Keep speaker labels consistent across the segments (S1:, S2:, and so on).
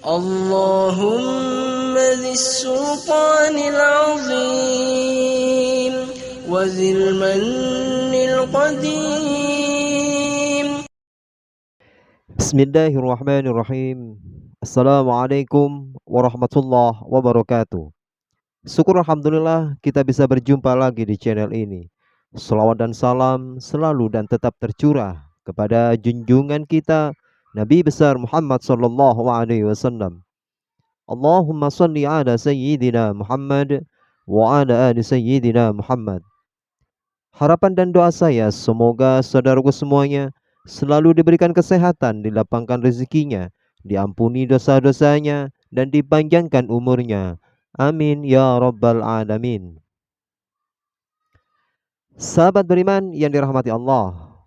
S1: اللهم ذي السلطان العظيم وذي المن القديم.
S2: Bismillahirrahmanirrahim. Assalamualaikum warahmatullahi wabarakatuh. Syukur alhamdulillah kita bisa berjumpa lagi di channel ini. Selawat dan salam selalu dan tetap tercurah kepada junjungan kita Nabi besar Muhammad sallallahu alaihi wasallam. Allahumma salli ala sayyidina Muhammad wa ala ali sayyidina Muhammad. Harapan dan doa saya semoga saudaraku semuanya selalu diberikan kesehatan, dilapangkan rezekinya, diampuni dosa-dosanya, dan dipanjangkan umurnya. Amin ya rabbal alamin. Sahabat beriman yang dirahmati Allah,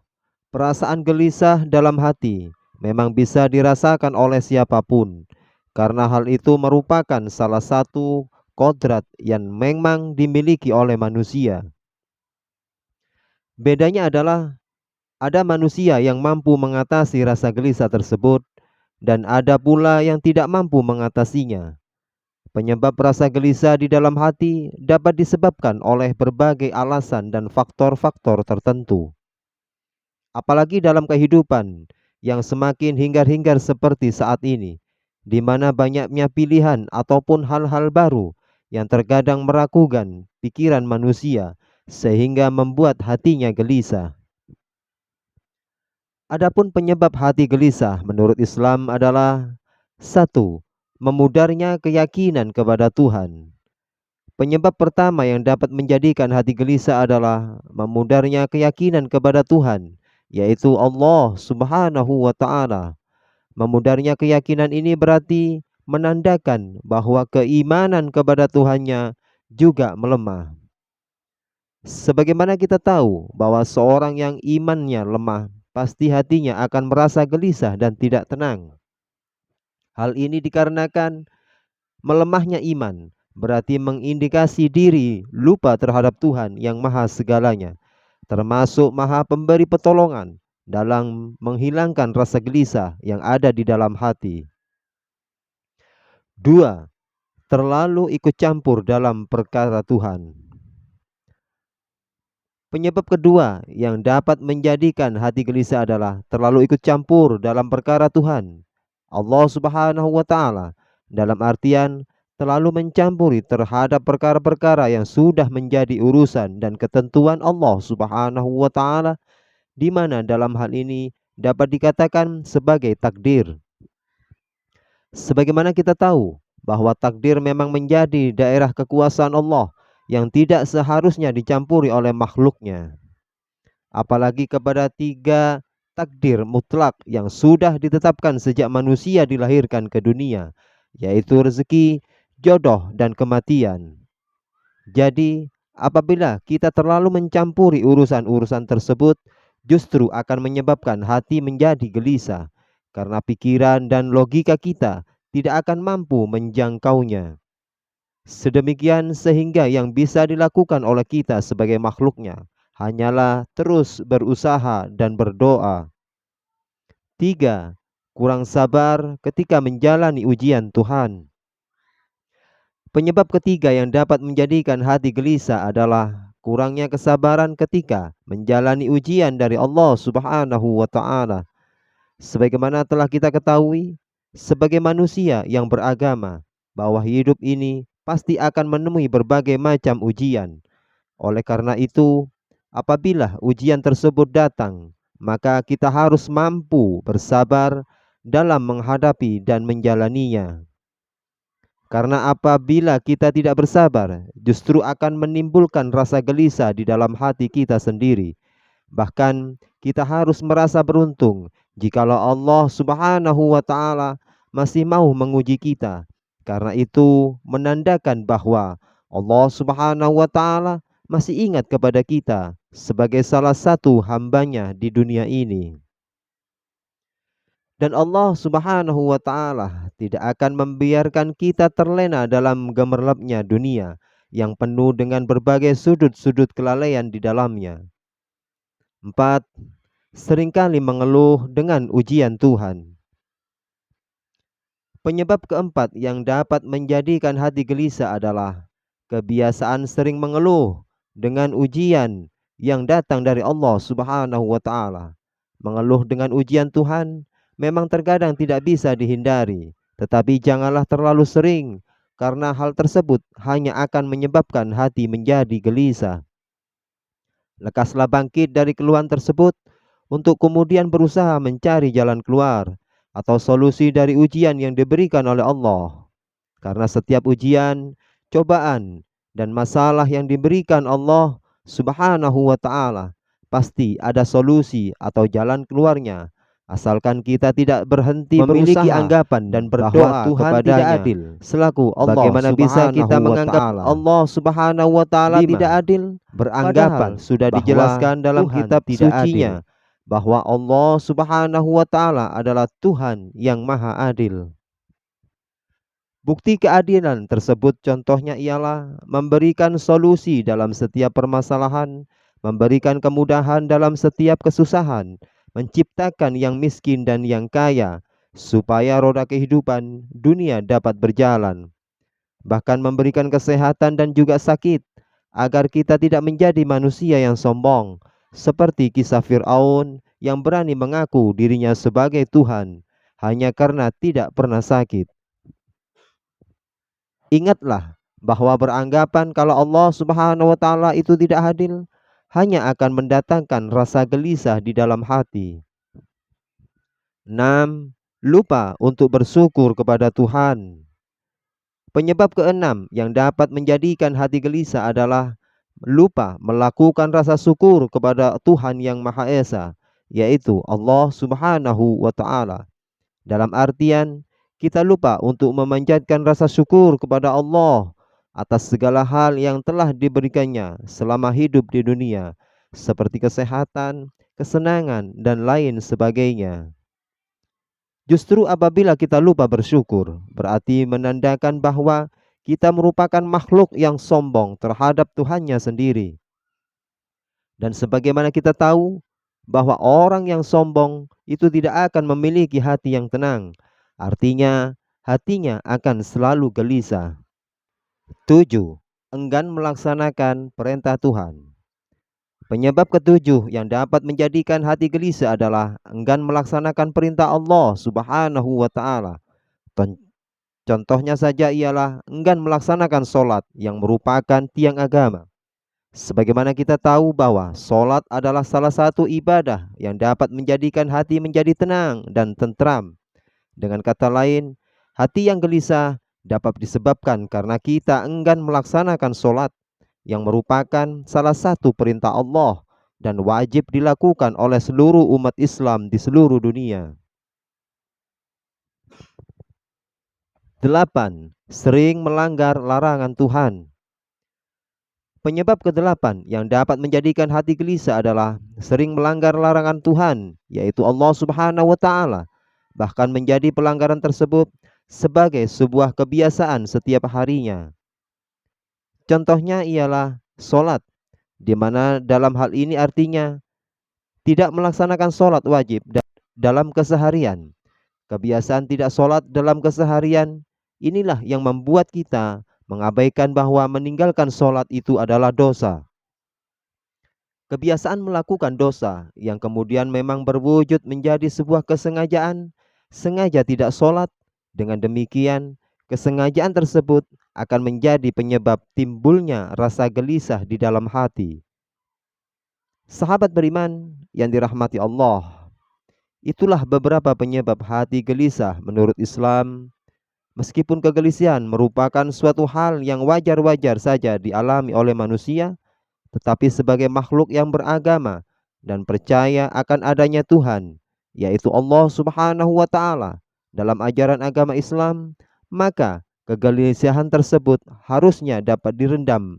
S2: perasaan gelisah dalam hati memang bisa dirasakan oleh siapapun, karena hal itu merupakan salah satu kodrat yang memang dimiliki oleh manusia. Bedanya adalah ada manusia yang mampu mengatasi rasa gelisah tersebut dan ada pula yang tidak mampu mengatasinya. Penyebab rasa gelisah di dalam hati dapat disebabkan oleh berbagai alasan dan faktor-faktor tertentu. Apalagi dalam kehidupan yang semakin hingar-hingar seperti saat ini, di mana banyaknya pilihan ataupun hal-hal baru yang terkadang meragukan pikiran manusia sehingga membuat hatinya gelisah. Adapun penyebab hati gelisah menurut Islam adalah satu, memudarnya keyakinan kepada Tuhan. Penyebab pertama yang dapat menjadikan hati gelisah adalah memudarnya keyakinan kepada Tuhan, yaitu Allah Subhanahu wa taala. Memudarnya keyakinan ini berarti menandakan bahwa keimanan kepada Tuhannya juga melemah. Sebagaimana kita tahu bahwa seorang yang imannya lemah, pasti hatinya akan merasa gelisah dan tidak tenang. Hal ini dikarenakan melemahnya iman, berarti mengindikasi diri lupa terhadap Tuhan yang maha segalanya, termasuk maha pemberi pertolongan dalam menghilangkan rasa gelisah yang ada di dalam hati. 2. Terlalu ikut campur dalam perkara Tuhan. Penyebab kedua yang dapat menjadikan hati gelisah adalah terlalu ikut campur dalam perkara Tuhan, Allah Subhanahu wa taala, dalam artian terlalu mencampuri terhadap perkara-perkara yang sudah menjadi urusan dan ketentuan Allah Subhanahu wa taala, di mana dalam hal ini dapat dikatakan sebagai takdir. Sebagaimana kita tahu bahwa takdir memang menjadi daerah kekuasaan Allah yang tidak seharusnya dicampuri oleh makhluknya. Apalagi kepada tiga takdir mutlak yang sudah ditetapkan sejak manusia dilahirkan ke dunia, yaitu rezeki, jodoh, dan kematian. Jadi, apabila kita terlalu mencampuri urusan-urusan tersebut, justru akan menyebabkan hati menjadi gelisah, karena pikiran dan logika kita tidak akan mampu menjangkaunya. Sedemikian sehingga yang bisa dilakukan oleh kita sebagai makhluknya hanyalah terus berusaha dan berdoa. 3. Kurang sabar ketika menjalani ujian Tuhan. Penyebab ketiga yang dapat menjadikan hati gelisah adalah kurangnya kesabaran ketika menjalani ujian dari Allah Subhanahu wa taala. Sebagaimana telah kita ketahui, sebagai manusia yang beragama, bahwa hidup ini pasti akan menemui berbagai macam ujian. Oleh karena itu, apabila ujian tersebut datang, maka kita harus mampu bersabar dalam menghadapi dan menjalaninya. Karena apabila kita tidak bersabar, justru akan menimbulkan rasa gelisah di dalam hati kita sendiri. Bahkan kita harus merasa beruntung jikalau Allah Subhanahu wa taala masih mau menguji kita. Karena itu menandakan bahwa Allah Subhanahu wa taala masih ingat kepada kita sebagai salah satu hambanya di dunia ini. Dan Allah Subhanahu wa taala tidak akan membiarkan kita terlena dalam gemerlapnya dunia yang penuh dengan berbagai sudut-sudut kelalaian di dalamnya. 4. Seringkali mengeluh dengan ujian Tuhan. Penyebab keempat yang dapat menjadikan hati gelisah adalah kebiasaan sering mengeluh dengan ujian yang datang dari Allah Subhanahu wa taala. Mengeluh dengan ujian Tuhan memang terkadang tidak bisa dihindari, tetapi janganlah terlalu sering karena hal tersebut hanya akan menyebabkan hati menjadi gelisah. Lekaslah bangkit dari keluhan tersebut untuk kemudian berusaha mencari jalan keluar atau solusi dari ujian yang diberikan oleh Allah. Karena setiap ujian, cobaan, dan masalah yang diberikan Allah Subhanahu wa taala pasti ada solusi atau jalan keluarnya, asalkan kita tidak berhenti memiliki anggapan dan berdoa kepadanya selaku Allah. Bagaimana bisa kita menganggap Allah Subhanahu wa taala tidak adil? Beranggapan sudah dijelaskan dalam kitab sucinya bahwa Allah Subhanahu wa taala adalah Tuhan yang Maha Adil. Bukti keadilan tersebut contohnya ialah memberikan solusi dalam setiap permasalahan, memberikan kemudahan dalam setiap kesusahan, menciptakan yang miskin dan yang kaya, supaya roda kehidupan dunia dapat berjalan. Bahkan memberikan kesehatan dan juga sakit, agar kita tidak menjadi manusia yang sombong, seperti kisah Fir'aun yang berani mengaku dirinya sebagai Tuhan, hanya karena tidak pernah sakit. Ingatlah bahwa beranggapan kalau Allah Subhanahu wa taala itu tidak adil hanya akan mendatangkan rasa gelisah di dalam hati. 6. Lupa untuk bersyukur kepada Tuhan. Penyebab keenam yang dapat menjadikan hati gelisah adalah lupa melakukan rasa syukur kepada Tuhan yang Maha Esa, yaitu Allah Subhanahu wa taala. Dalam artian kita lupa untuk memanjatkan rasa syukur kepada Allah atas segala hal yang telah diberikannya selama hidup di dunia, seperti kesehatan, kesenangan, dan lain sebagainya. Justru apabila kita lupa bersyukur, berarti menandakan bahwa kita merupakan makhluk yang sombong terhadap Tuhannya sendiri. Dan sebagaimana kita tahu bahwa orang yang sombong itu tidak akan memiliki hati yang tenang, artinya hatinya akan selalu gelisah. 7. Enggan melaksanakan perintah Tuhan. Penyebab ketujuh yang dapat menjadikan hati gelisah adalah enggan melaksanakan perintah Allah Subhanahu wa taala. Contohnya saja ialah enggan melaksanakan sholat yang merupakan tiang agama. Sebagaimana kita tahu bahwa sholat adalah salah satu ibadah yang dapat menjadikan hati menjadi tenang dan tentram. Dengan kata lain, hati yang gelisah dapat disebabkan karena kita enggan melaksanakan sholat yang merupakan salah satu perintah Allah dan wajib dilakukan oleh seluruh umat Islam di seluruh dunia. 8. Sering melanggar larangan Tuhan. Penyebab kedelapan yang dapat menjadikan hati gelisah adalah sering melanggar larangan Tuhan, yaitu Allah Subhanahu wa taala. Bahkan menjadi pelanggaran tersebut sebagai sebuah kebiasaan setiap harinya. Contohnya ialah sholat, di mana dalam hal ini artinya tidak melaksanakan sholat wajib dalam keseharian. Kebiasaan tidak sholat dalam keseharian inilah yang membuat kita mengabaikan bahwa meninggalkan sholat itu adalah dosa. Kebiasaan melakukan dosa yang kemudian memang berwujud menjadi sebuah kesengajaan, sengaja tidak sholat. Dengan demikian, kesengajaan tersebut akan menjadi penyebab timbulnya rasa gelisah di dalam hati. Sahabat beriman yang dirahmati Allah, itulah beberapa penyebab hati gelisah menurut Islam. Meskipun kegelisahan merupakan suatu hal yang wajar-wajar saja dialami oleh manusia, tetapi sebagai makhluk yang beragama dan percaya akan adanya Tuhan, yaitu Allah Subhanahu wa taala, dalam ajaran agama Islam, maka kegelisahan tersebut harusnya dapat diredam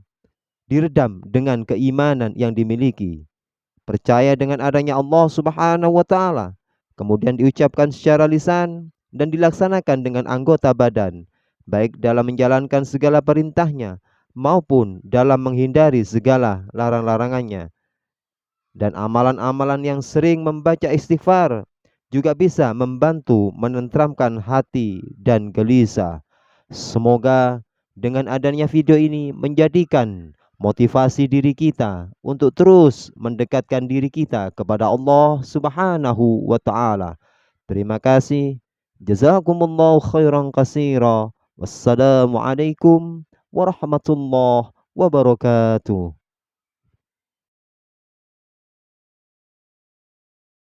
S2: dengan keimanan yang dimiliki. Percaya dengan adanya Allah Subhanahu wa taala, kemudian diucapkan secara lisan dan dilaksanakan dengan anggota badan, baik dalam menjalankan segala perintahnya maupun dalam menghindari segala larang-larangannya. Dan amalan-amalan yang sering membaca istighfar juga bisa membantu menenteramkan hati dan gelisah. Semoga dengan adanya video ini menjadikan motivasi diri kita untuk terus mendekatkan diri kita kepada Allah Subhanahu wa taala. Terima kasih. Jazakumullahu khairan katsira. Wassalamualaikum warahmatullahi wabarakatuh.